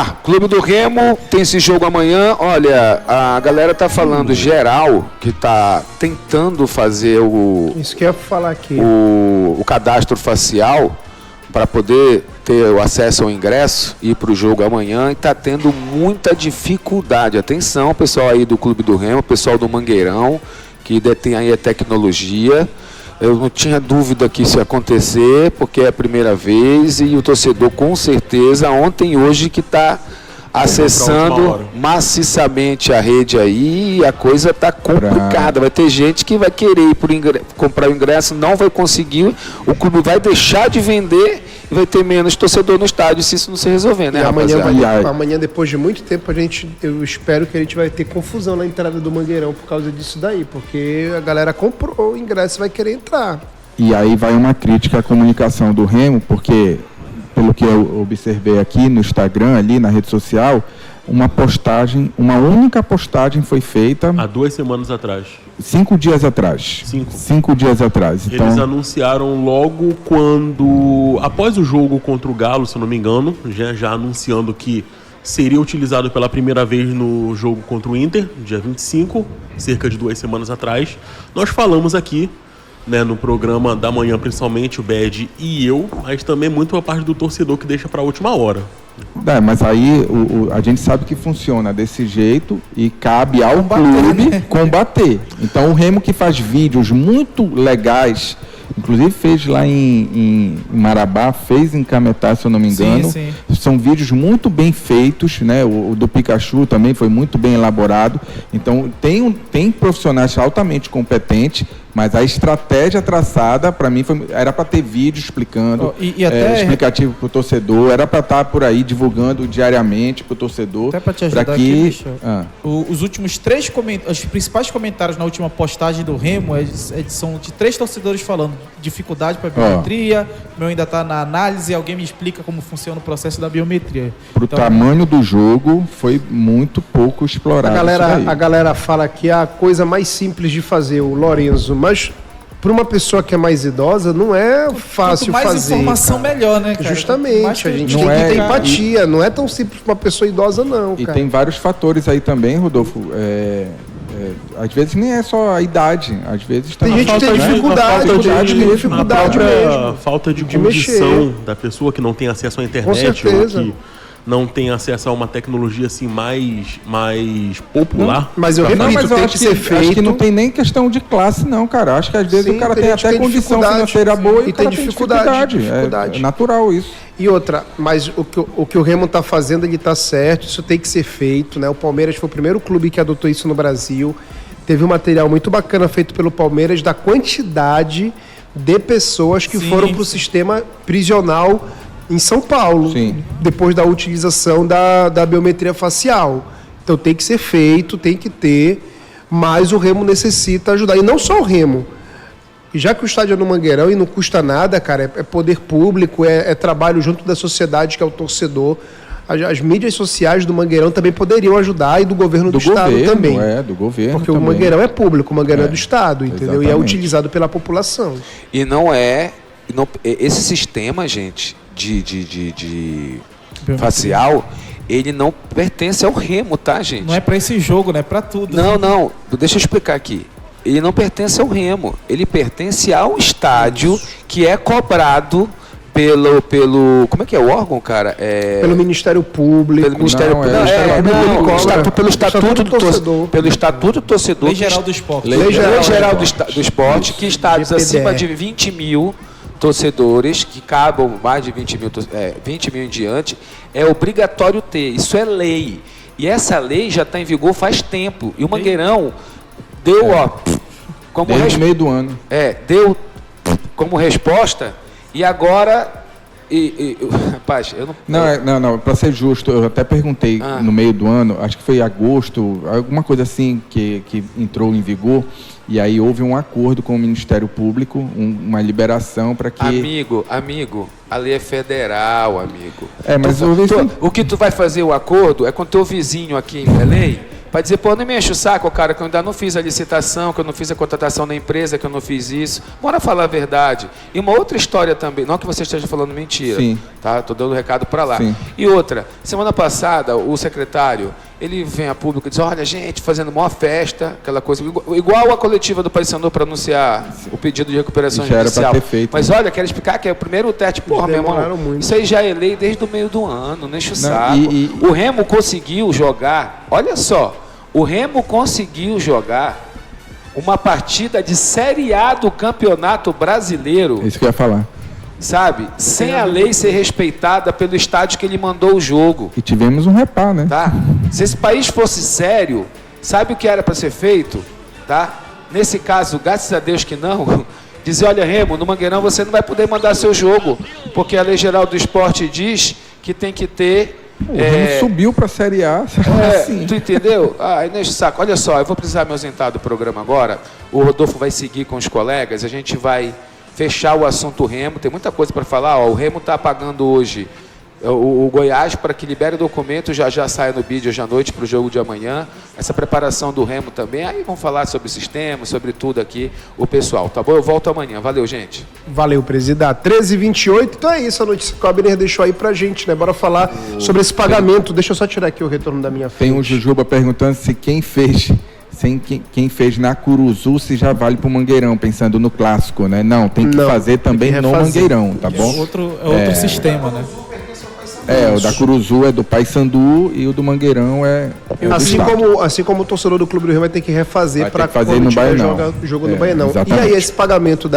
Clube do Remo tem esse jogo amanhã. Olha, a galera tá falando geral que tá tentando fazer Isso que eu ia falar aqui. o cadastro facial para poder ter o acesso ao ingresso e ir para o jogo amanhã, e está tendo muita dificuldade. Atenção, pessoal aí do Clube do Remo, pessoal do Mangueirão, que detém aí a tecnologia. Eu não tinha dúvida que isso ia acontecer, porque é a primeira vez, e o torcedor com certeza, ontem e hoje, que está acessando maciçamente a rede aí, e a coisa está complicada. Vai ter gente que vai querer ir comprar o ingresso, não vai conseguir, o clube vai deixar de vender e vai ter menos torcedor no estádio se isso não se resolver, né, rapaziada? Amanhã, depois de muito tempo, eu espero que a gente vai ter confusão na entrada do Mangueirão por causa disso daí, porque a galera comprou o ingresso e vai querer entrar. E aí vai uma crítica à comunicação do Remo, porque, pelo que eu observei aqui no Instagram, ali na rede social, uma única postagem foi feita... Há 2 semanas atrás. 5 dias atrás. 5 dias atrás. Então... Eles anunciaram logo após o jogo contra o Galo, se eu não me engano, já anunciando que seria utilizado pela primeira vez no jogo contra o Inter, dia 25, cerca de 2 semanas atrás. Nós falamos aqui, né, no programa da manhã, principalmente o Bed e eu, mas também muito a parte do torcedor que deixa para a última hora. Mas aí a gente sabe que funciona desse jeito e cabe ao clube combater. Então o Remo, que faz vídeos muito legais, inclusive fez lá em Marabá, fez em Cametá, se eu não me engano. Sim. São vídeos muito bem feitos, né? O do Pikachu também foi muito bem elaborado. Então tem profissionais altamente competentes, mas a estratégia traçada, para mim, era para ter vídeo explicando, explicativo para o torcedor, era para estar por aí divulgando diariamente para o torcedor. Até para te ajudar aqui, os últimos 3 os principais comentários na última postagem do Remo são de 3 torcedores falando dificuldade para a biometria, meu ainda está na análise, alguém me explica como funciona o processo da biometria. Para o tamanho do jogo, foi muito pouco explorado. A galera fala que é a coisa mais simples de fazer, o Lorenzo, mas para uma pessoa que é mais idosa não é fácil fazer. Quanto mais informação, melhor, né, cara? Justamente, a gente tem que ter empatia, não é tão simples para uma pessoa idosa, não, cara. E tem vários fatores aí também, Rodolfo. Às vezes nem é só a idade, às vezes tem gente que tem dificuldade mesmo. Falta de condição da pessoa que não tem acesso à internet, ou que não tem acesso a uma tecnologia assim mais popular. Não, mas eu repito, tem que ser feito. Acho que não tem nem questão de classe, não, cara. Acho que às vezes o cara tem até condição financeira boa e tem dificuldade. É natural isso. E outra, mas o que o Remo está fazendo, ele está certo, isso tem que ser feito, né? O Palmeiras foi o primeiro clube que adotou isso no Brasil. Teve um material muito bacana feito pelo Palmeiras da quantidade de pessoas que foram para o sistema prisional em São Paulo, depois da utilização da biometria facial. Então tem que ser feito, tem que ter, mas o Remo necessita ajudar. E não só o Remo. E já que o estádio é no Mangueirão e não custa nada, cara, é poder público, é trabalho junto da sociedade, que é o torcedor. As mídias sociais do Mangueirão também poderiam ajudar, e do governo do Estado também. Do governo porque também. O Mangueirão é público, o Mangueirão é do Estado, entendeu? Exatamente. E é utilizado pela população. E esse sistema, gente, de facial, ele não pertence ao Remo, tá, gente? Não é para esse jogo, né? É para tudo. Não. Deixa eu explicar aqui. Ele não pertence ao Remo. Ele pertence ao estádio, que é cobrado pelo... Como é que é o órgão, cara? Pelo Ministério Público. Pelo Ministério Público. Pelo Estatuto do Torcedor. Lei Geral do Esporte. Lei Geral do Esporte, que estádios acima de 20 mil torcedores, que cabam mais de 20 mil em diante, é obrigatório ter. Isso é lei. E essa lei já está em vigor faz tempo. E o Mangueirão deu, desde o meio do ano. Deu como resposta, e agora... rapaz, eu não... Não, para ser justo, eu até perguntei no meio do ano, acho que foi em agosto, alguma coisa assim que entrou em vigor, e aí houve um acordo com o Ministério Público, uma liberação para que... Amigo, a lei é federal, amigo. Mas o que tu vai fazer o acordo é com teu vizinho aqui em Belém, para dizer, pô, não me enche o saco, cara, que eu ainda não fiz a licitação, que eu não fiz a contratação da empresa, que eu não fiz isso. Bora falar a verdade. E uma outra história também, não que você esteja falando mentira, Sim. tá? Tô dando recado para lá. Sim. E outra, semana passada, o secretário, ele vem a público e diz, olha, gente, fazendo maior festa, aquela coisa, igual a coletiva do Paysandu para anunciar o pedido de recuperação Já era judicial. pra ter feito, Mas né? olha, quero explicar que é o primeiro teste, porra, meu irmão, muito. isso aí já é lei desde o meio do ano, não enche o Não, saco. e- O Remo conseguiu jogar, olha só, o Remo conseguiu jogar uma partida de Série A do Campeonato Brasileiro, É isso que eu ia falar. sabe? Sem a lei ser respeitada pelo estádio que ele mandou o jogo, E tivemos um repá, né? tá? Se esse país fosse sério, sabe o que era para ser feito, tá? Nesse caso, graças a Deus que não, dizer, olha, Remo, no Mangueirão você não vai poder mandar seu jogo, porque a Lei Geral do Esporte diz que tem que ter... O Remo subiu pra Série A. Assim. Tu entendeu? Ah, nesse saco. Olha só, eu vou precisar me ausentar do programa agora. O Rodolfo vai seguir com os colegas. A gente vai fechar o assunto Remo. Tem muita coisa para falar. Ó, o Remo está pagando hoje o Goiás para que libere o documento, já saia no bid hoje à noite para o jogo de amanhã. Essa preparação do Remo também. Aí vamos falar sobre o sistema, sobre tudo aqui, o pessoal. Tá bom? Eu volto amanhã. Valeu, gente. Valeu, presidente. 13h28, então é isso a notícia que o Abner deixou aí pra gente, né? Bora falar sobre esse pagamento. Deixa eu só tirar aqui o retorno da minha frente. Tem um Jujuba perguntando se quem fez na Curuzu se já vale pro Mangueirão, pensando no clássico, né? Não, tem que fazer também no Mangueirão, tá bom? É outro sistema, né? O da Curuzu é do Paysandu e o do Mangueirão é do Estado. Assim como o torcedor do Clube do Rio vai ter que refazer Vai ter para que fazer quando no tiver Baianão. jogo no Baianão. E exatamente. aí esse pagamento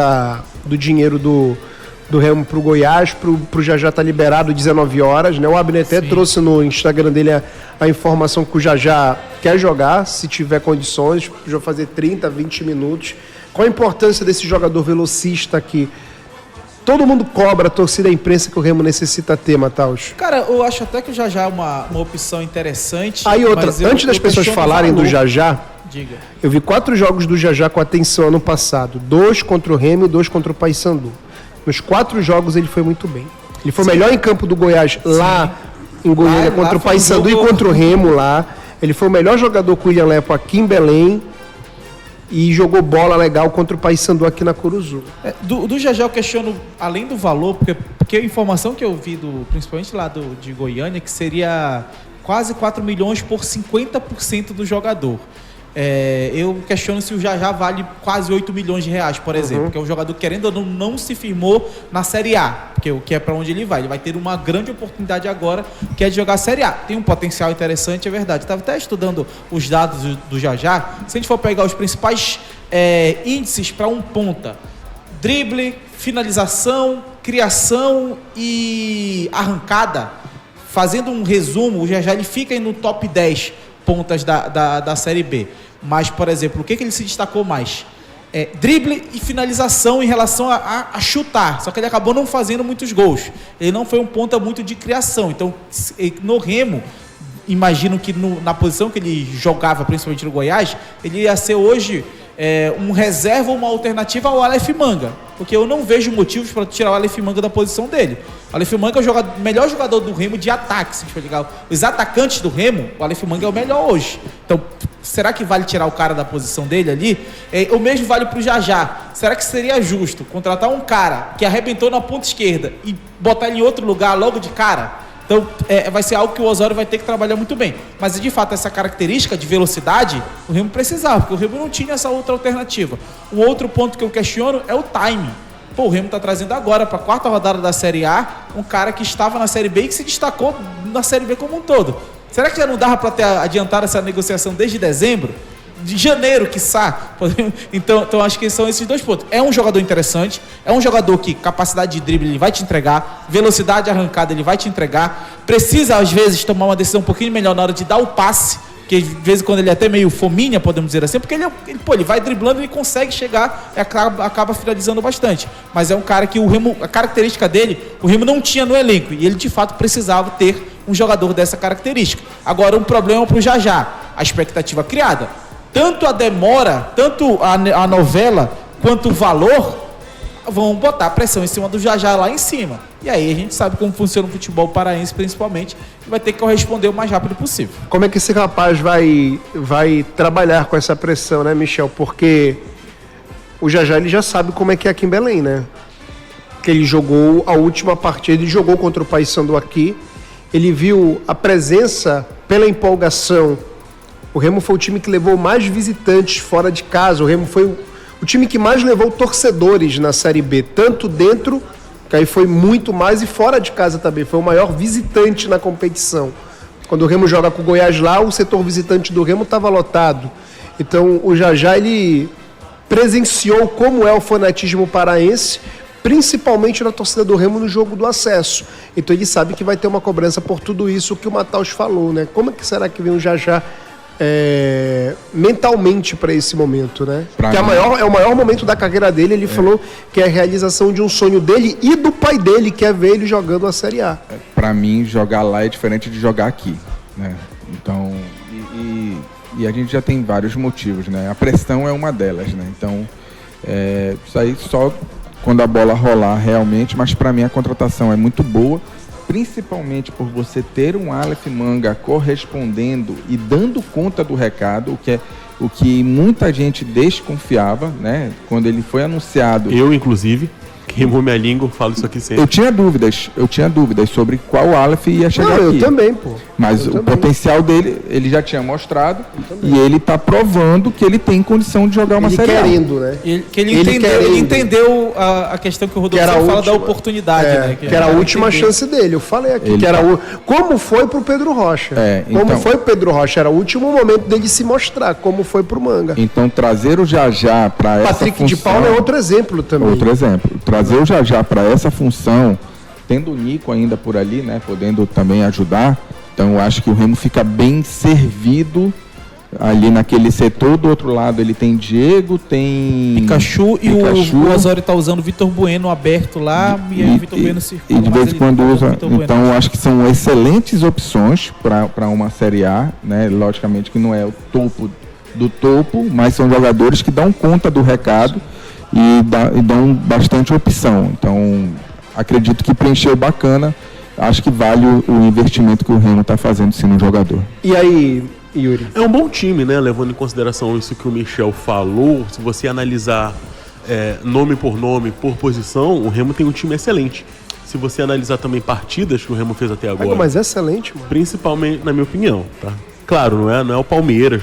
do dinheiro do Remo pro Goiás, pro Jajá tá liberado 19 horas, né? O Abner até trouxe no Instagram dele a informação que o Jajá quer jogar, se tiver condições, já fazer 30, 20 minutos. Qual a importância desse jogador velocista aqui? Todo mundo cobra, a torcida, a imprensa que o Remo necessita ter, Mataus. Cara, eu acho até que o Jajá é uma opção interessante. Aí outra, mas antes das pessoas questiono o falarem do valor. Jajá, Diga. eu vi 4 jogos do Jajá com atenção ano passado. 2 contra o Remo e 2 contra o Paysandu. Nos 4 jogos ele foi muito bem. Ele foi melhor em campo do Goiás lá em Goiânia Lá contra o foi um Paysandu jogo- e contra o Remo lá. Ele foi o melhor jogador com o William Lepo aqui em Belém. E jogou bola legal contra o Paysandu aqui na Curuzu. Do Jajá eu questiono, além do valor, porque a informação que eu vi, principalmente lá de Goiânia, que seria quase 4 milhões por 50% do jogador. Eu questiono se o Jajá vale quase 8 milhões de reais, por exemplo, porque o jogador, querendo ou não se firmou na Série A, porque o que é para onde ele vai ter uma grande oportunidade agora, que é de jogar a Série A. Tem um potencial interessante, é verdade. Estava até estudando os dados do Jajá. Se a gente for pegar os principais índices para um ponta: drible, finalização, criação e arrancada, fazendo um resumo, o Jajá ele fica aí no top 10 pontas da Série B. Mas, por exemplo, o que ele se destacou mais? Drible e finalização em relação a chutar. Só que ele acabou não fazendo muitos gols. Ele não foi um ponta muito de criação. Então, no Remo, imagino que na posição que ele jogava, principalmente no Goiás, ele ia ser hoje um reserva ou uma alternativa ao Aleph Manga. Porque eu não vejo motivos para tirar o Aleph Manga da posição dele. O Aleph Manga é o melhor jogador do Remo de ataque. Se a gente for ligar os atacantes do Remo, o Aleph Manga é o melhor hoje. Então, será que vale tirar o cara da posição dele ali? O mesmo vale para o Jajá. Será que seria justo contratar um cara que arrebentou na ponta esquerda e botar ele em outro lugar logo de cara? Então, vai ser algo que o Osório vai ter que trabalhar muito bem. Mas, de fato, essa característica de velocidade, o Remo precisava, porque o Remo não tinha essa outra alternativa. Um outro ponto que eu questiono é o timing. O Remo está trazendo agora, para a 4ª rodada da Série A, um cara que estava na Série B e que se destacou na Série B como um todo. Será que já não dava para ter adiantado essa negociação desde dezembro? De janeiro, quiçá. Então, acho que são esses 2 pontos. É um jogador interessante, é um jogador que capacidade de drible ele vai te entregar, velocidade arrancada ele vai te entregar, precisa às vezes tomar uma decisão um pouquinho melhor na hora de dar o passe, que de vez em quando ele é até meio fominha, podemos dizer assim, porque ele vai driblando, ele consegue chegar e acaba finalizando bastante. Mas é um cara que o Remo, a característica dele, o Remo não tinha no elenco, e ele de fato precisava ter um jogador dessa característica. Agora, um problema para o Jajá, a expectativa criada. Tanto a demora, tanto a novela, quanto o valor, vão botar pressão em cima do Jajá lá em cima. E aí a gente sabe como funciona o futebol paraense, principalmente, e vai ter que corresponder o mais rápido possível. Como é que esse rapaz vai trabalhar com essa pressão, né, Michel? Porque o Jajá, ele já sabe como é que é aqui em Belém, né? Que ele jogou a última partida, ele jogou contra o Paysandu aqui, ele viu a presença pela empolgação. O Remo foi o time que levou mais visitantes fora de casa, o Remo foi o time que mais levou torcedores na Série B, tanto dentro, que aí foi muito mais, e fora de casa também, foi o maior visitante na competição. Quando o Remo joga com o Goiás lá, o setor visitante do Remo estava lotado. Então o Jajá, ele presenciou como é o fanatismo paraense, principalmente na torcida do Remo no jogo do acesso. Então ele sabe que vai ter uma cobrança por tudo isso que o Mataus falou, né? Como é que será que vem o Jajá mentalmente para esse momento, né? Que é o maior momento da carreira dele. Ele falou que é a realização de um sonho dele e do pai dele, que é ver ele jogando a Série A. Para mim, jogar lá é diferente de jogar aqui, né? Então, e a gente já tem vários motivos, né? A pressão é uma delas, né? Então, isso aí só quando a bola rolar realmente, mas para mim a contratação é muito boa, principalmente por você ter um Aleph Manga correspondendo e dando conta do recado, o que muita gente desconfiava, né? Quando ele foi anunciado. Eu, inclusive, queimou minha língua, falo isso aqui sempre. Eu tinha dúvidas sobre qual Aleph ia chegar aqui. Eu também, pô. Mas o potencial dele, ele já tinha mostrado e ele está provando que ele tem condição de jogar uma Série A. Né? Ele entendeu a questão que o Rodolfo fala da oportunidade, né? Que era a última chance dele. Eu falei aqui que era como foi pro Pedro Rocha. Como foi pro Pedro Rocha. Era o último momento dele se mostrar, como foi pro Manga. Então trazer o Jajá para essa função... Patrick de Paula é outro exemplo também. Outro exemplo. Trazer o Jajá para essa função, tendo o Nico ainda por ali, né, podendo também ajudar, então eu acho que o Remo fica bem servido ali naquele setor. Do outro lado ele tem Diego, tem Pikachu. E o Osório está usando o Vitor Bueno aberto lá, e aí o Vitor Bueno circula. E de vez em quando usa, então eu acho que são excelentes opções para uma Série A, né, logicamente que não é o topo do topo, mas são jogadores que dão conta do recado e dão bastante opção. Então, acredito que preencheu bacana. Acho que vale o investimento que o Remo está fazendo sim no jogador. E aí, Yuri? É um bom time, né? Levando em consideração isso que o Michel falou. Se você analisar nome, por posição, o Remo tem um time excelente. Se você analisar também partidas que o Remo fez até agora... Mas é excelente, mano. Principalmente, na minha opinião, tá? Claro, não é o Palmeiras,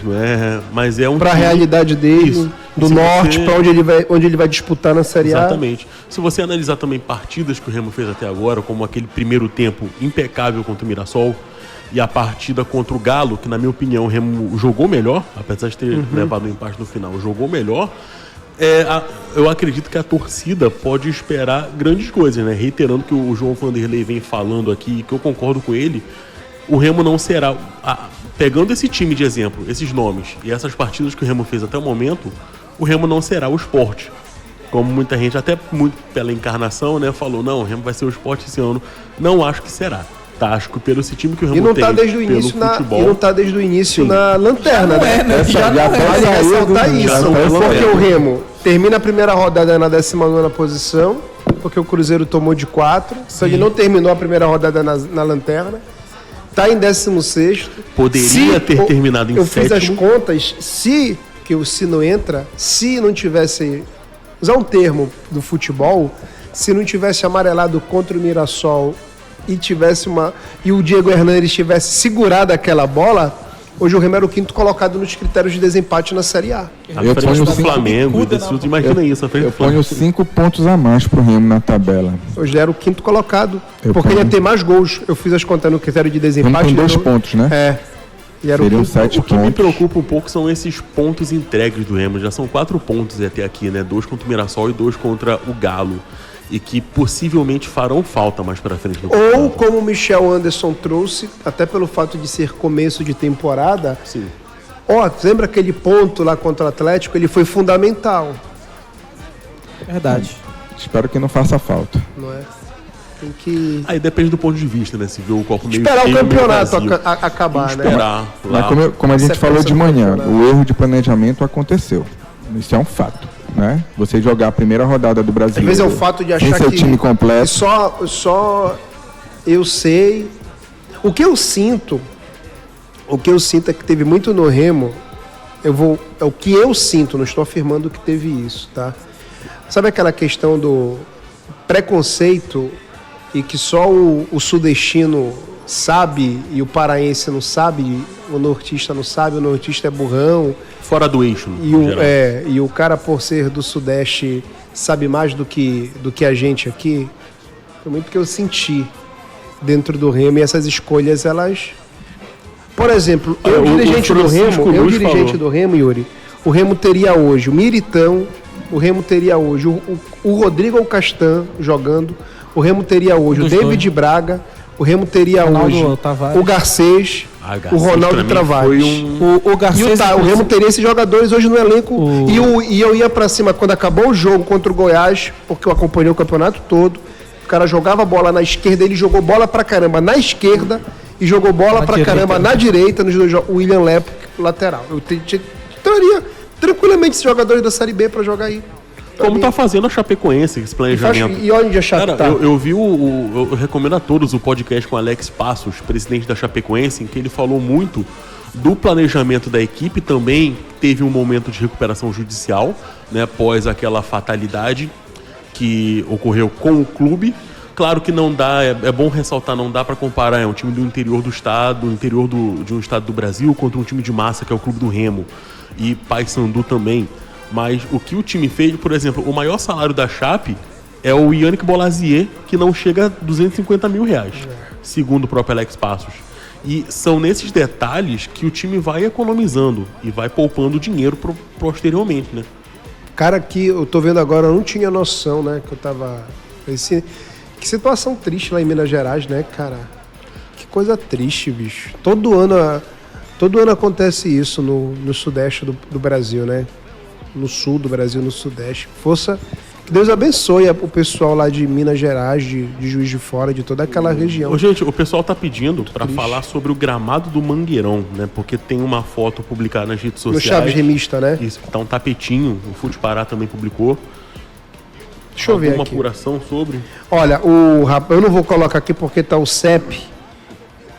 mas é um para a realidade dele, do norte, para onde ele vai disputar na Série A. Exatamente. Se você analisar também partidas que o Remo fez até agora, como aquele primeiro tempo impecável contra o Mirassol e a partida contra o Galo, que na minha opinião o Remo jogou melhor, apesar de ter levado um empate no final, jogou melhor. Eu acredito que a torcida pode esperar grandes coisas, né? Reiterando que o João Vanderlei vem falando aqui, que eu concordo com ele, o Remo não será... Pegando esse time de exemplo, esses nomes e essas partidas que o Remo fez até o momento, o Remo não será o Sport. Como muita gente, até muito pela encarnação, né, falou, não, o Remo vai ser o Sport esse ano. Não acho que será. Tá, acho que pelo esse time que o Remo tem, futebol... E não tá desde o início na lanterna, né? Porque o Remo termina a primeira rodada na 19ª posição, porque o Cruzeiro tomou de 4, então ele não terminou a primeira rodada na lanterna. Está em 16º. Poderia ter terminado em 7º. Eu fiz as contas, se não entra, se não tivesse... Usar um termo do futebol, se não tivesse amarelado contra o Mirassol e o Diego Hernandes tivesse segurado aquela bola, hoje o Remo era o 5º colocado nos critérios de desempate na Série A. Eu ponho o Flamengo e desse outro, imagina isso. Eu ponho 5 pontos a mais pro Remo na tabela. Hoje era o 5º colocado, porque ele ia ter mais gols. Eu fiz as contas no critério de desempate. Com 2 pontos, né? E era seriam 7 pontos. O que me preocupa um pouco são esses pontos entregues do Remo. Já são 4 pontos até aqui, né? 2 contra o Mirassol e 2 contra o Galo. E que possivelmente farão falta mais pra frente. Ou como o Michel Anderson trouxe, até pelo fato de ser começo de temporada. Sim. Lembra aquele ponto lá contra o Atlético? Ele foi fundamental. Verdade. Espero que não faça falta. Não é? Tem que... Aí depende do ponto de vista, né? Se vê o copo meio esperar o campeonato acabar, né? Esperar. Mas como a gente falou de manhã, o erro de planejamento aconteceu. Isso é um fato. né? Você jogar a primeira rodada do Brasileiro. Às vezes é o fato de achar seu que time completo. Só eu sei. O que eu sinto é que teve muito no Remo. É o que eu sinto, não estou afirmando que teve isso, tá? Sabe aquela questão do preconceito e que só o sudestino sabe e o paraense não sabe, o nortista não sabe, o nortista é burrão. Fora do eixo, E o cara, por ser do Sudeste, sabe mais do que a gente aqui. Foi muito que eu senti dentro do Remo, e essas escolhas, elas... Por exemplo, dirigente do Remo, Yuri, o Remo teria hoje o Militão, o Remo teria hoje o Rodrigo Alcastan jogando, o Remo teria hoje o David Braga, o Remo teria hoje o Garcês, o Ronaldo Travares. O Garcês, o Remo teria esses jogadores hoje no elenco. E eu ia pra cima quando acabou o jogo contra o Goiás, porque eu acompanhei o campeonato todo. O cara jogava bola na esquerda, ele jogou bola pra caramba na esquerda e jogou bola pra caramba na direita, nos dois jogos. O William Lepo, lateral. Eu teria tranquilamente esses jogadores da Série B pra jogar aí. Como tá fazendo a Chapecoense, esse planejamento. E onde a Chape tá? Eu vi eu recomendo a todos o podcast com Alex Passos, presidente da Chapecoense, em que ele falou muito do planejamento da equipe. Também teve um momento de recuperação judicial, né, após aquela fatalidade que ocorreu com o clube. Claro que não dá, é bom ressaltar, não dá para comparar, é um time do interior do estado, de um estado do Brasil, contra um time de massa, que é o Clube do Remo, e Paysandu também. Mas o que o time fez, por exemplo, o maior salário da Chape é o Yannick Bolazier, que não chega a R$250 mil, segundo o próprio Alex Passos. E são nesses detalhes que o time vai economizando e vai poupando dinheiro posteriormente, né? Cara, que eu tô vendo agora, eu não tinha noção, né, que eu tava... Que situação triste lá em Minas Gerais, né, cara? Que coisa triste, bicho. Todo ano acontece isso no sudeste do Brasil, né? No sul do Brasil, no sudeste. Que Deus abençoe o pessoal lá de Minas Gerais, de Juiz de Fora, de toda aquela região. Gente, o pessoal tá pedindo para falar sobre o gramado do Mangueirão, né? Porque tem uma foto publicada nas redes sociais. No Chaves Remista, né? Isso, que tá um tapetinho, o Fute Pará também publicou. Deixa eu ver aqui. Alguma apuração sobre? Olha, eu não vou colocar aqui porque tá o CEP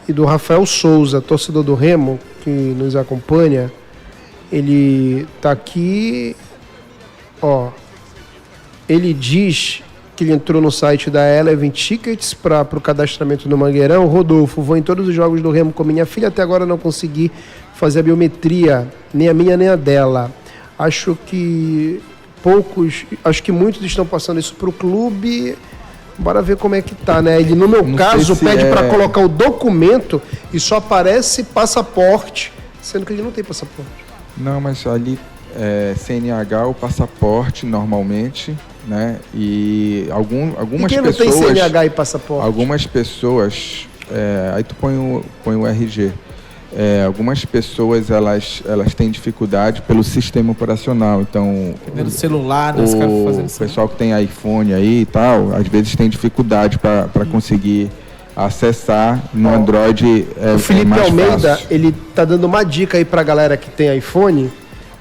e do Rafael Souza, torcedor do Remo, que nos acompanha. Ele tá aqui, ó. Ele diz que ele entrou no site da Eleven Tickets para o cadastramento no Mangueirão. Rodolfo, vou em todos os jogos do Remo com minha filha. Até agora não consegui fazer a biometria, nem a minha nem a dela. Acho que muitos estão passando isso pro clube. Bora ver como é que tá, né? Ele, no meu caso, pede para colocar o documento e só aparece passaporte, sendo que ele não tem passaporte. Não, mas ali CNH, o passaporte normalmente, né? E algumas quem pessoas... não tem CNH e passaporte? Algumas pessoas... aí tu põe o RG. Algumas pessoas, elas têm dificuldade pelo sistema operacional. Então, pelo celular, né? O pessoal que tem iPhone aí e tal, às vezes tem dificuldade para conseguir acessar no Android. O Felipe mais Almeida, fácil. ele tá dando uma dica aí pra galera que tem iPhone.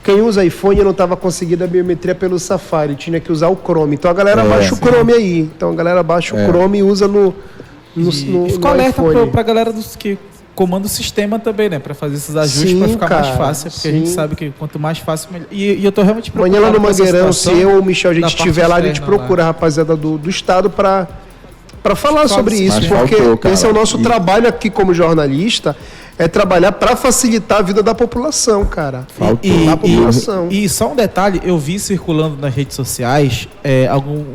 Quem usa iPhone não estava conseguindo a biometria pelo Safari, tinha que usar o Chrome. Então a galera baixa o Chrome aí. Então a galera baixa o Chrome e usa no ficou alerta pra galera dos que comanda o sistema também, né? Pra fazer esses ajustes, pra ficar mais fácil. Porque a gente sabe que quanto mais fácil, melhor. E eu tô realmente preocupado. Amanhã lá no Mangueirão, se eu ou o Michel, a gente estiver lá, a gente procura a rapaziada do estado pra falar sobre isso. Porque esse é o nosso trabalho aqui como jornalista, é trabalhar para facilitar a vida da população, cara. E só um detalhe, eu vi circulando nas redes sociais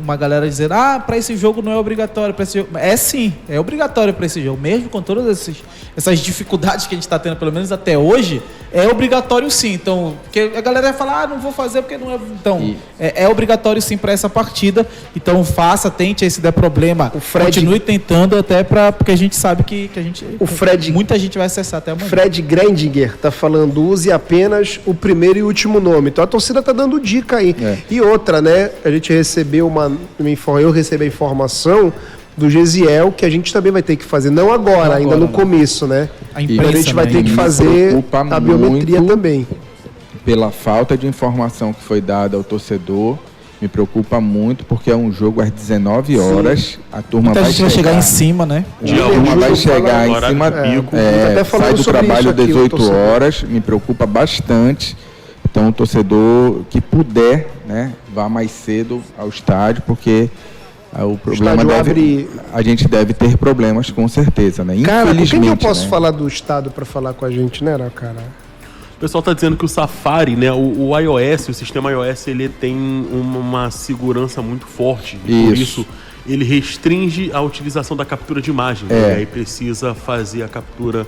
uma galera dizendo: para esse jogo não é obrigatório. Pra esse jogo. Sim, é obrigatório para esse jogo. Mesmo com todas essas dificuldades que a gente está tendo, pelo menos até hoje, é obrigatório sim. Então, porque a galera vai falar: não vou fazer porque não é. Então, é obrigatório sim para essa partida. Então, tente aí, se der problema. Continue tentando, até porque a gente sabe que muita gente vai acessar até amanhã. Fred Grendinger tá falando: use apenas o primeiro e último nome. Então a torcida tá dando dica aí. E outra, né? A gente recebeu eu recebi a informação do Gesiel que a gente também vai ter que fazer, não agora, ainda no começo, né? A gente vai ter que fazer a biometria também. pela falta de informação que foi dada ao torcedor. Me preocupa muito, porque é um jogo às 19 horas. A turma Muita gente vai chegar em cima, né? A turma vai chegar em cima, sai do trabalho às 18 horas. Me preocupa bastante. Então, o torcedor que puder, né, vá mais cedo ao estádio, porque o problema a gente deve ter problemas, com certeza, né? Cara, com quem eu posso falar do estado para falar com a gente, né, cara? O pessoal está dizendo que o Safari, né, o iOS, o sistema iOS, ele tem uma segurança muito forte. E por isso ele restringe a utilização da captura de imagem. Né? E aí precisa fazer a captura,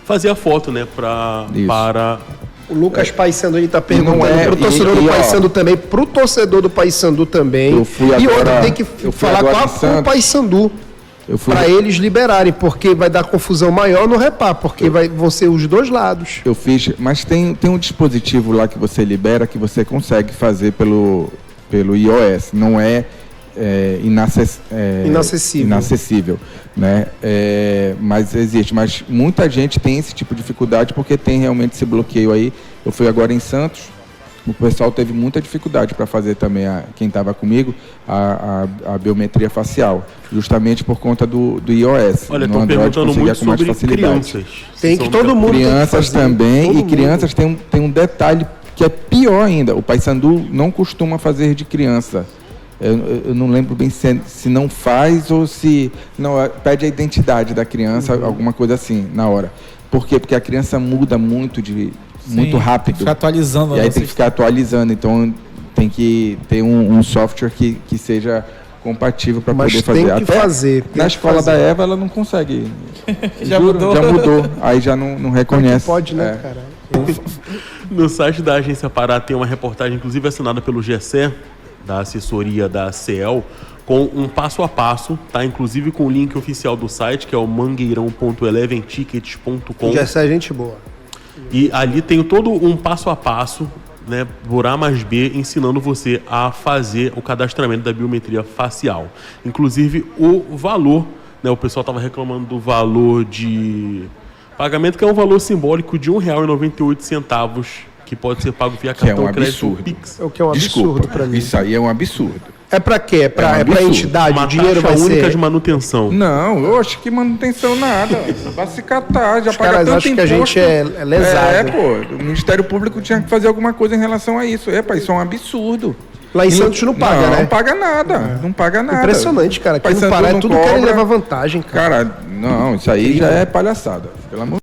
fazer a foto, né, para... O Lucas Paysandu está perguntando pro torcedor do Paysandu também, pro torcedor do Paysandu também. E outra, tem que falar com o Paysandu. Para eles liberarem, porque vai dar confusão maior no Repar, porque vão ser os dois lados. Eu fiz, mas tem um dispositivo lá que você libera que você consegue fazer pelo iOS, não é, inacessível, né? Mas existe, mas muita gente tem esse tipo de dificuldade porque tem realmente esse bloqueio aí. Eu fui agora em Santos. O pessoal teve muita dificuldade para fazer também, quem estava comigo, a biometria facial, justamente por conta do iOS. Olha, estão perguntando muito sobre crianças. Tem que todo mundo crianças também, e crianças tem um detalhe que é pior ainda. O Paysandu não costuma fazer de criança. Eu não lembro bem se não faz ou se não pede a identidade da criança, alguma coisa assim, na hora. Por quê? Porque a criança muda muito muito rápido. Ficar atualizando. E aí tem que ficar atualizando. Então tem que ter um software que seja compatível para poder fazer. Tem que fazer. Na escola da Eva ela não consegue. Já mudou. Aí já não reconhece. Pode, né, cara? No site da Agência Pará tem uma reportagem, inclusive assinada pelo GC, da assessoria da CEL, com um passo a passo, tá? Inclusive com o link oficial do site, que é o mangueirão.eleventickets.com. GC é gente boa. E ali tem todo um passo a passo, né, por A mais B, ensinando você a fazer o cadastramento da biometria facial. Inclusive o valor, né, o pessoal estava reclamando do valor de pagamento, que é um valor simbólico de R$ 1,98, que pode ser pago via cartão crédito Pix. O que é um absurdo para mim. Isso aí é um absurdo. É pra quê? É pra entidade? Uma o dinheiro taxa vai única ser... de manutenção. Não, eu acho que manutenção nada. Vai se catar, já Os paga caras tanto acham imposto. que a gente é lesado. O Ministério Público tinha que fazer alguma coisa em relação a isso. Isso é um absurdo. Lá em Santos não paga, né? Não paga nada, não paga nada. Impressionante, cara. Aqui no Pará tudo querem levar vantagem, cara. Cara, não, isso aí já é palhaçada. Pelo amor